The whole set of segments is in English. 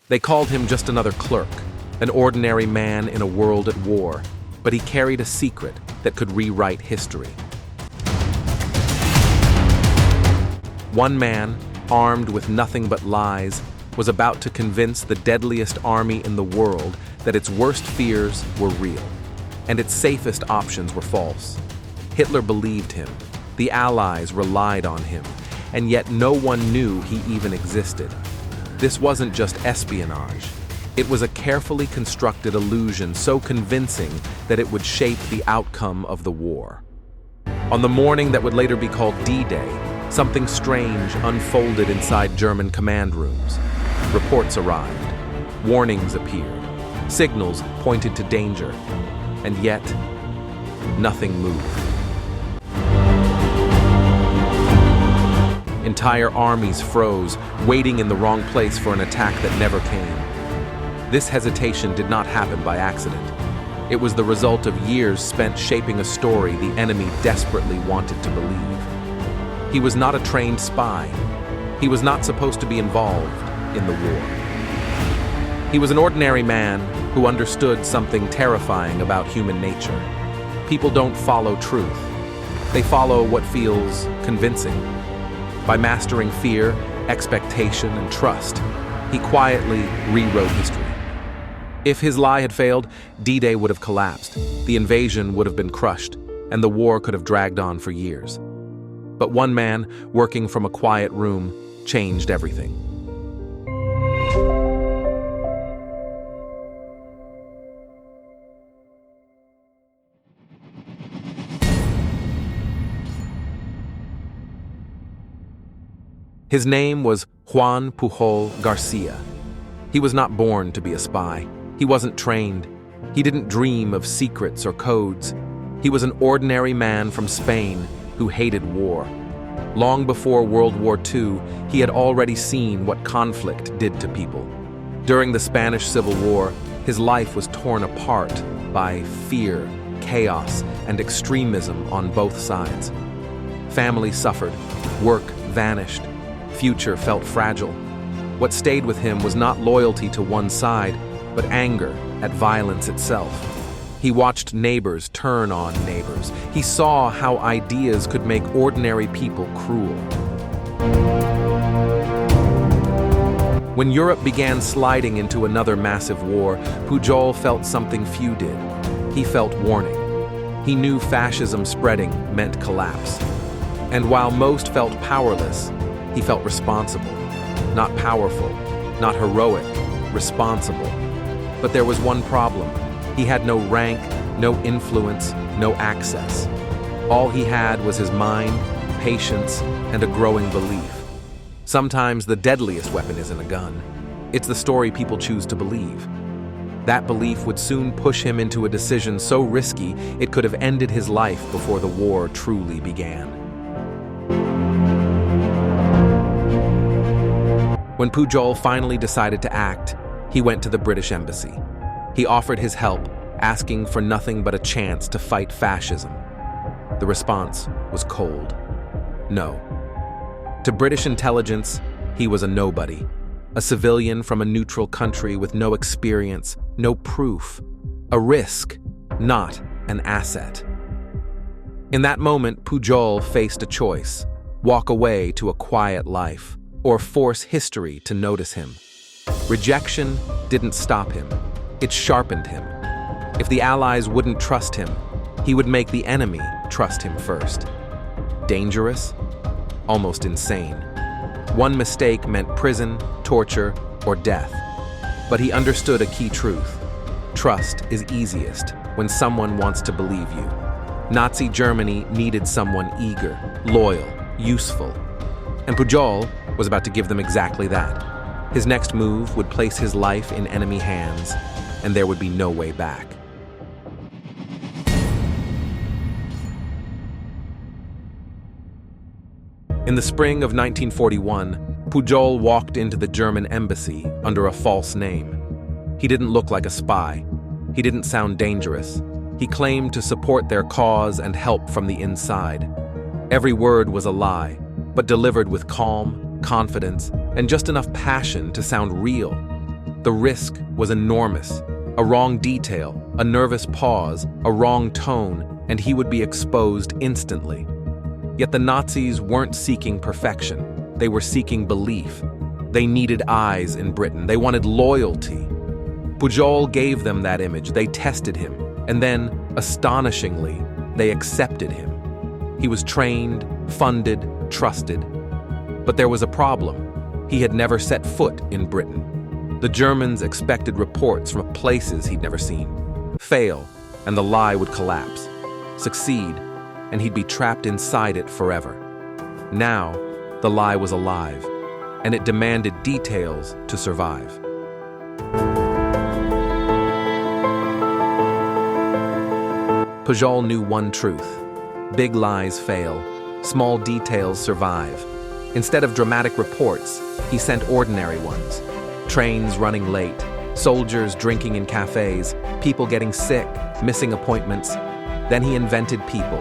They called him just another clerk, an ordinary man in a world at war, but he carried a secret that could rewrite history. One man, armed with nothing but lies, was about to convince the deadliest army in the world that its worst fears were real, and its safest options were false. Hitler believed him, the Allies relied on him, and yet no one knew he even existed. This wasn't just espionage. It was a carefully constructed illusion so convincing that it would shape the outcome of the war. On the morning that would later be called D-Day, something strange unfolded inside German command rooms. Reports arrived. Warnings appeared. Signals pointed to danger. And yet, nothing moved. Entire armies froze, waiting in the wrong place for an attack that never came. This hesitation did not happen by accident. It was the result of years spent shaping a story the enemy desperately wanted to believe. He was not a trained spy. He was not supposed to be involved in the war. He was an ordinary man who understood something terrifying about human nature. People don't follow truth. They follow what feels convincing. By mastering fear, expectation, and trust, he quietly rewrote history. If his lie had failed, D-Day would have collapsed, the invasion would have been crushed, and the war could have dragged on for years. But one man, working from a quiet room, changed everything. His name was Juan Pujol García. He was not born to be a spy. He wasn't trained. He didn't dream of secrets or codes. He was an ordinary man from Spain who hated war. Long before World War II, he had already seen what conflict did to people. During the Spanish Civil War, his life was torn apart by fear, chaos, and extremism on both sides. Family suffered, work vanished, future felt fragile. What stayed with him was not loyalty to one side, but anger at violence itself. He watched neighbors turn on neighbors. He saw how ideas could make ordinary people cruel. When Europe began sliding into another massive war, Pujol felt something few did. He felt warning. He knew fascism spreading meant collapse. And while most felt powerless, he felt responsible. Not powerful, not heroic, responsible. But there was one problem. He had no rank, no influence, no access. All he had was his mind, patience, and a growing belief. Sometimes the deadliest weapon isn't a gun. It's the story people choose to believe. That belief would soon push him into a decision so risky it could have ended his life before the war truly began. When Pujol finally decided to act, he went to the British embassy. He offered his help, asking for nothing but a chance to fight fascism. The response was cold. No. To British intelligence, he was a nobody, a civilian from a neutral country with no experience, no proof, a risk, not an asset. In that moment, Pujol faced a choice: walk away to a quiet life, or force history to notice him. Rejection didn't stop him. It sharpened him. If the Allies wouldn't trust him, he would make the enemy trust him first. Dangerous? Almost insane. One mistake meant prison, torture, or death. But he understood a key truth. Trust is easiest when someone wants to believe you. Nazi Germany needed someone eager, loyal, useful. And Pujol was about to give them exactly that. His next move would place his life in enemy hands, and there would be no way back. In the spring of 1941, Pujol walked into the German embassy under a false name. He didn't look like a spy. He didn't sound dangerous. He claimed to support their cause and help from the inside. Every word was a lie, but delivered with calm, confidence, and just enough passion to sound real. The risk was enormous. A wrong detail, a nervous pause, a wrong tone, and he would be exposed instantly. Yet the Nazis weren't seeking perfection. They were seeking belief. They needed eyes in Britain. They wanted loyalty. Pujol gave them that image. They tested him. And then, astonishingly, they accepted him. He was trained, funded, trusted. But there was a problem. He had never set foot in Britain. The Germans expected reports from places he'd never seen. Fail, and the lie would collapse. Succeed, and he'd be trapped inside it forever. Now, the lie was alive, and it demanded details to survive. Pujol knew one truth. Big lies fail, small details survive. Instead of dramatic reports, he sent ordinary ones. Trains running late, soldiers drinking in cafes, people getting sick, missing appointments. Then he invented people,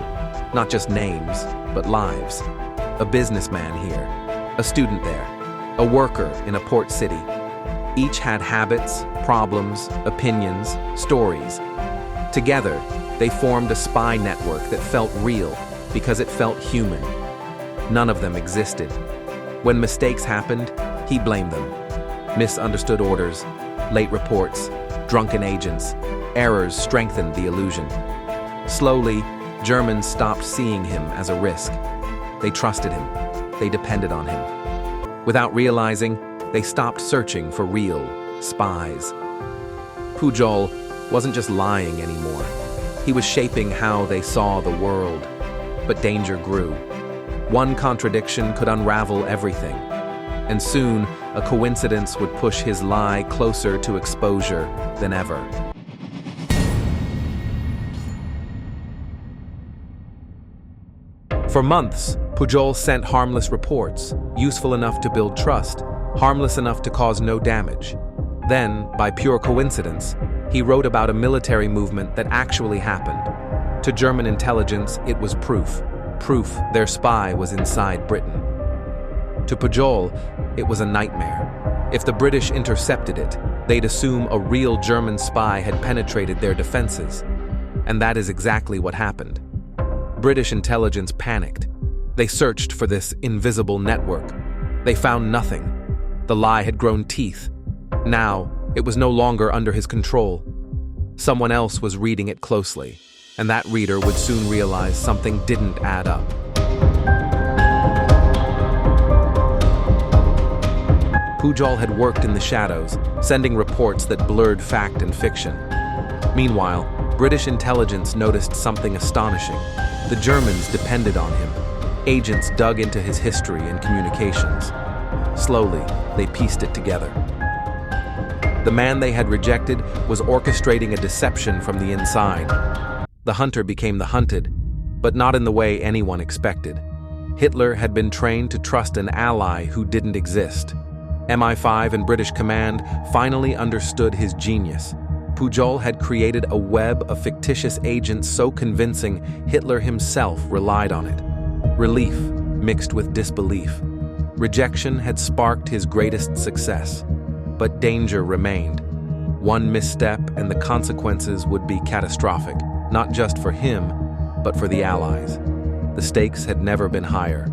not just names, but lives. A businessman here, a student there, a worker in a port city. Each had habits, problems, opinions, stories. Together, they formed a spy network that felt real because it felt human. None of them existed. When mistakes happened, he blamed them. Misunderstood orders, late reports, drunken agents, errors strengthened the illusion. Slowly, Germans stopped seeing him as a risk. They trusted him. They depended on him. Without realizing, they stopped searching for real spies. Pujol wasn't just lying anymore. He was shaping how they saw the world. But danger grew. One contradiction could unravel everything. And soon, a coincidence would push his lie closer to exposure than ever. For months, Pujol sent harmless reports, useful enough to build trust, harmless enough to cause no damage. Then, by pure coincidence, he wrote about a military movement that actually happened. To German intelligence, it was proof their spy was inside Britain. To Pujol, it was a nightmare. If the British intercepted it, they'd assume a real German spy had penetrated their defenses. And that is exactly what happened. British intelligence panicked. They searched for this invisible network. They found nothing. The lie had grown teeth. Now, it was no longer under his control. Someone else was reading it closely, and that reader would soon realize something didn't add up. Pujol had worked in the shadows, sending reports that blurred fact and fiction. Meanwhile, British intelligence noticed something astonishing. The Germans depended on him. Agents dug into his history and communications. Slowly, they pieced it together. The man they had rejected was orchestrating a deception from the inside. The hunter became the hunted, but not in the way anyone expected. Hitler had been trained to trust an ally who didn't exist. MI5 and British Command finally understood his genius. Pujol had created a web of fictitious agents so convincing Hitler himself relied on it. Relief mixed with disbelief. Rejection had sparked his greatest success. But danger remained. One misstep and the consequences would be catastrophic, not just for him, but for the Allies. The stakes had never been higher.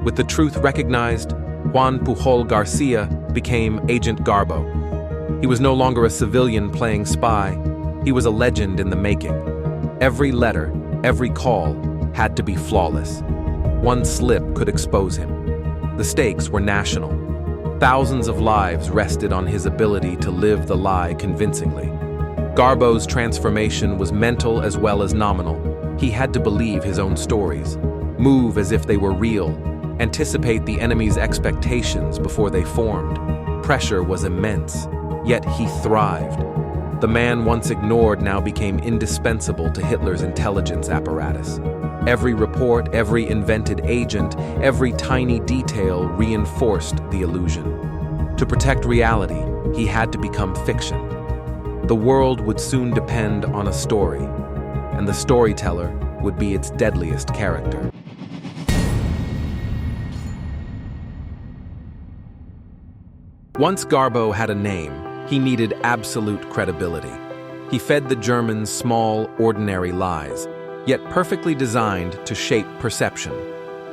With the truth recognized, Juan Pujol García became Agent Garbo. He was no longer a civilian playing spy. He was a legend in the making. Every letter, every call had to be flawless. One slip could expose him. The stakes were national. Thousands of lives rested on his ability to live the lie convincingly. Garbo's transformation was mental as well as nominal. He had to believe his own stories, move as if they were real, anticipate the enemy's expectations before they formed. Pressure was immense, yet he thrived. The man once ignored now became indispensable to Hitler's intelligence apparatus. Every report, every invented agent, every tiny detail reinforced the illusion. To protect reality, he had to become fiction. The world would soon depend on a story, and the storyteller would be its deadliest character. Once Garbo had a name, he needed absolute credibility. He fed the Germans small, ordinary lies, yet perfectly designed to shape perception.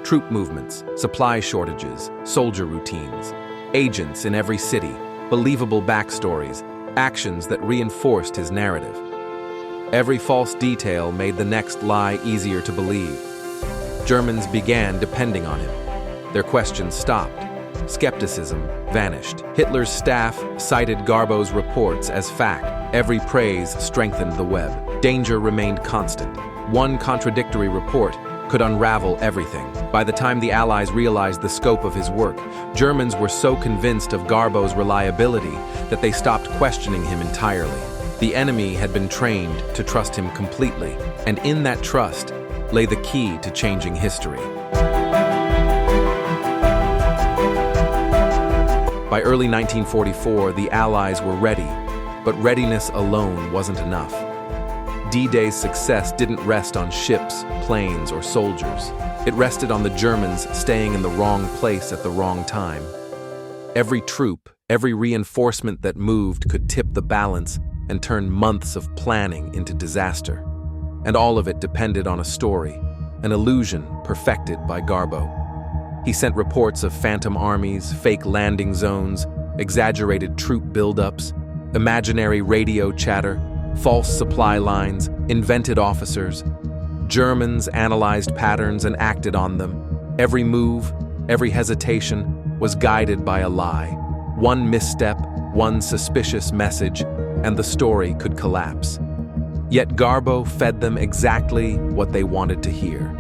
Troop movements, supply shortages, soldier routines, agents in every city, believable backstories, actions that reinforced his narrative. Every false detail made the next lie easier to believe. Germans began depending on him. Their questions stopped. Skepticism vanished. Hitler's staff cited Garbo's reports as fact. Every praise strengthened the web. Danger remained constant. One contradictory report could unravel everything. By the time the Allies realized the scope of his work, Germans were so convinced of Garbo's reliability that they stopped questioning him entirely. The enemy had been trained to trust him completely, and in that trust lay the key to changing history. By early 1944, the Allies were ready, but readiness alone wasn't enough. D-Day's success didn't rest on ships, planes, or soldiers. It rested on the Germans staying in the wrong place at the wrong time. Every troop, every reinforcement that moved could tip the balance and turn months of planning into disaster. And all of it depended on a story, an illusion perfected by Garbo. He sent reports of phantom armies, fake landing zones, exaggerated troop buildups, imaginary radio chatter, false supply lines, invented officers. Germans analyzed patterns and acted on them. Every move, every hesitation was guided by a lie. One misstep, one suspicious message, and the story could collapse. Yet Garbo fed them exactly what they wanted to hear.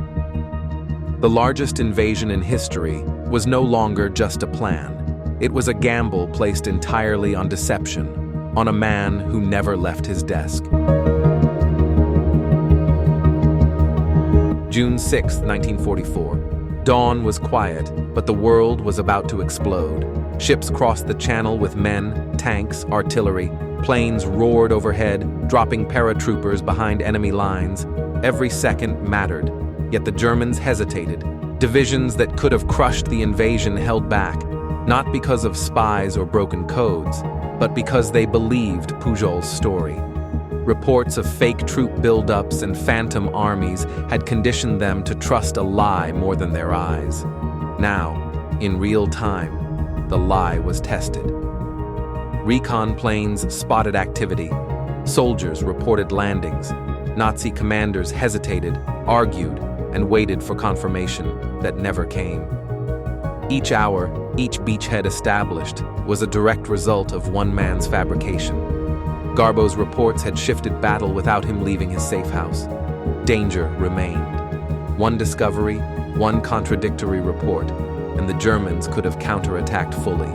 The largest invasion in history was no longer just a plan. It was a gamble placed entirely on deception, on a man who never left his desk. June 6, 1944. Dawn was quiet, but the world was about to explode. Ships crossed the channel with men, tanks, artillery. Planes roared overhead, dropping paratroopers behind enemy lines. Every second mattered, yet the Germans hesitated. Divisions that could have crushed the invasion held back, not because of spies or broken codes, but because they believed Pujol's story. Reports of fake troop buildups and phantom armies had conditioned them to trust a lie more than their eyes. Now, in real time, the lie was tested. Recon planes spotted activity. Soldiers reported landings. Nazi commanders hesitated, argued, and waited for confirmation that never came. Each hour, each beachhead established was a direct result of one man's fabrication. Garbo's reports had shifted battle without him leaving his safe house. Danger remained. One discovery, one contradictory report, and the Germans could have counterattacked fully.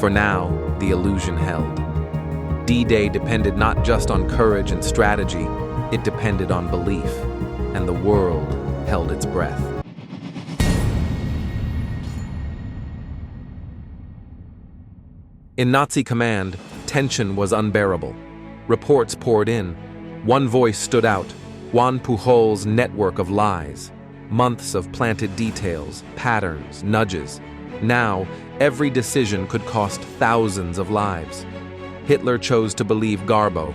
For now, the illusion held. D-Day depended not just on courage and strategy, it depended on belief, and the world held its breath. In Nazi command, tension was unbearable. Reports poured in. One voice stood out: Juan Pujol's network of lies. Months of planted details, patterns, nudges. Now, every decision could cost thousands of lives. Hitler chose to believe Garbo.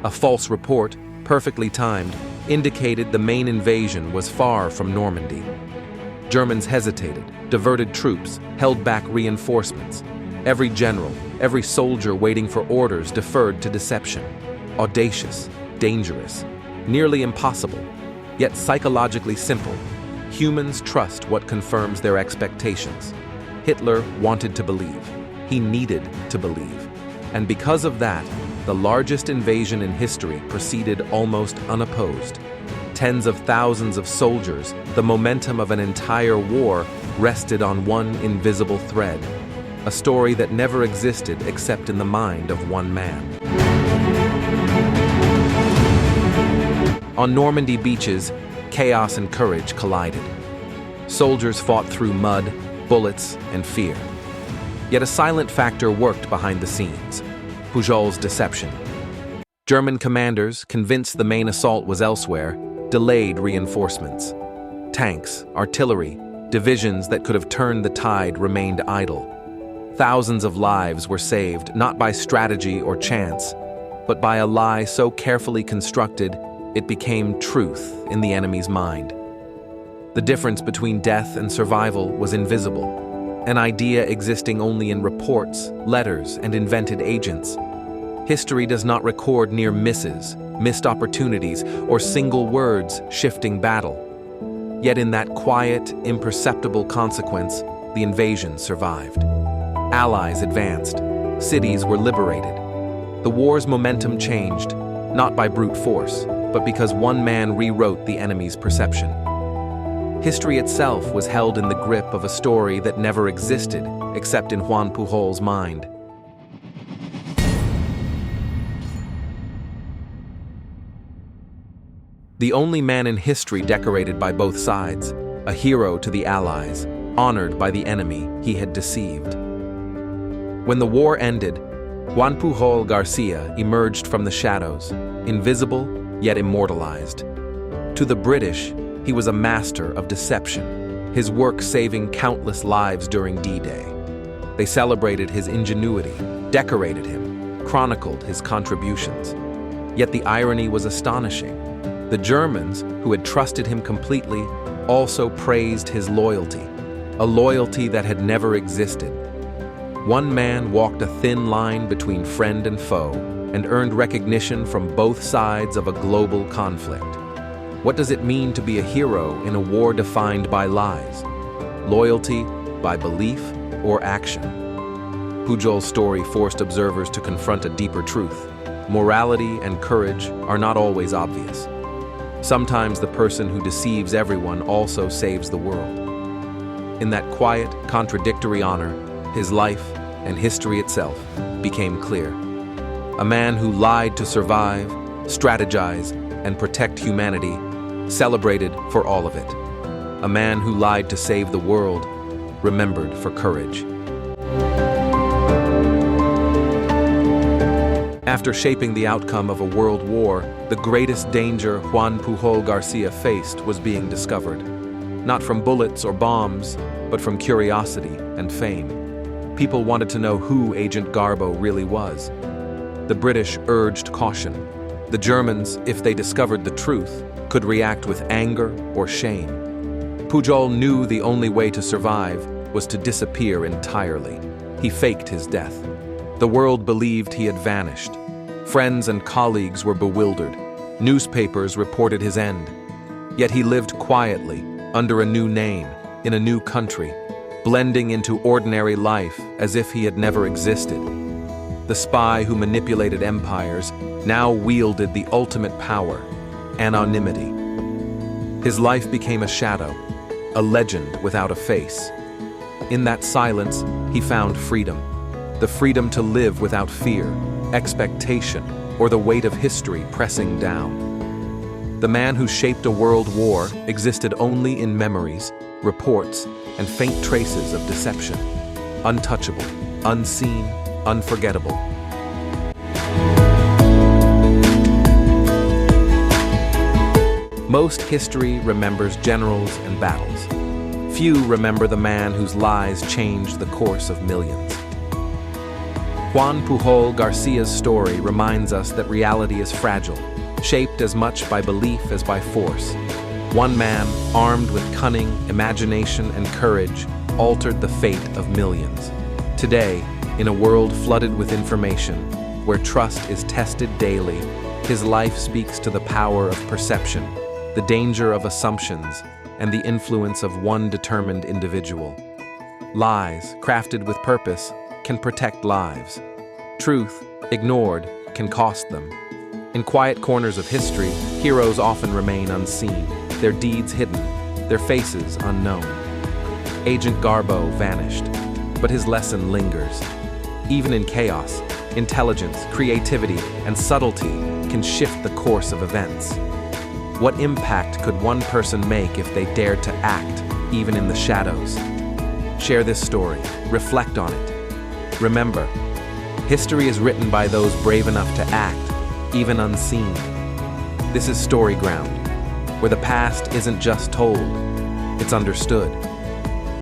A false report, perfectly timed, indicated the main invasion was far from Normandy. Germans hesitated, diverted troops, held back reinforcements. Every general, every soldier waiting for orders deferred to deception. Audacious, dangerous, nearly impossible, yet psychologically simple. Humans trust what confirms their expectations. Hitler wanted to believe. He needed to believe. And because of that, the largest invasion in history proceeded almost unopposed. Tens of thousands of soldiers, the momentum of an entire war, rested on one invisible thread. A story that never existed except in the mind of one man. On Normandy beaches, chaos and courage collided. Soldiers fought through mud, bullets, and fear. Yet a silent factor worked behind the scenes: Pujol's deception. German commanders, convinced the main assault was elsewhere, delayed reinforcements. Tanks, artillery, divisions that could have turned the tide remained idle. Thousands of lives were saved not by strategy or chance, but by a lie so carefully constructed it became truth in the enemy's mind. The difference between death and survival was invisible, an idea existing only in reports, letters, and invented agents. History does not record near misses, missed opportunities, or single words shifting battle. Yet in that quiet, imperceptible consequence, the invasion survived. Allies advanced. Cities were liberated. The war's momentum changed, not by brute force, but because one man rewrote the enemy's perception. History itself was held in the grip of a story that never existed except in Juan Pujol's mind. The only man in history decorated by both sides, a hero to the Allies, honored by the enemy he had deceived. When the war ended, Juan Pujol García emerged from the shadows, invisible yet immortalized. To the British, he was a master of deception, his work saving countless lives during D-Day. They celebrated his ingenuity, decorated him, chronicled his contributions. Yet the irony was astonishing. The Germans, who had trusted him completely, also praised his loyalty, a loyalty that had never existed. One man walked a thin line between friend and foe and earned recognition from both sides of a global conflict. What does it mean to be a hero in a war defined by lies? Loyalty by belief or action? Pujol's story forced observers to confront a deeper truth. Morality and courage are not always obvious. Sometimes the person who deceives everyone also saves the world. In that quiet, contradictory honor, his life and history itself became clear. A man who lied to survive, strategize, and protect humanity, celebrated for all of it. A man who lied to save the world, remembered for courage. After shaping the outcome of a world war, the greatest danger Juan Pujol García faced was being discovered. Not from bullets or bombs, but from curiosity and fame. People wanted to know who Agent Garbo really was. The British urged caution. The Germans, if they discovered the truth, could react with anger or shame. Pujol knew the only way to survive was to disappear entirely. He faked his death. The world believed he had vanished. Friends and colleagues were bewildered. Newspapers reported his end. Yet he lived quietly, under a new name, in a new country, blending into ordinary life as if he had never existed. The spy who manipulated empires now wielded the ultimate power, anonymity. His life became a shadow, a legend without a face. In that silence, he found freedom. The freedom to live without fear, expectation, or the weight of history pressing down. The man who shaped a world war existed only in memories, reports, and faint traces of deception. Untouchable, unseen, unforgettable. Most history remembers generals and battles. Few remember the man whose lies changed the course of millions. Juan Pujol García's story reminds us that reality is fragile, shaped as much by belief as by force. One man, armed with cunning, imagination, and courage, altered the fate of millions. Today, in a world flooded with information, where trust is tested daily, his life speaks to the power of perception, the danger of assumptions, and the influence of one determined individual. Lies, crafted with purpose, can protect lives. Truth, ignored, can cost them. In quiet corners of history, heroes often remain unseen, their deeds hidden, their faces unknown. Agent Garbo vanished, but his lesson lingers. Even in chaos, intelligence, creativity, and subtlety can shift the course of events. What impact could one person make if they dared to act, even in the shadows? Share this story. Reflect on it. Remember, history is written by those brave enough to act, even unseen. This is Story Ground, where the past isn't just told, it's understood.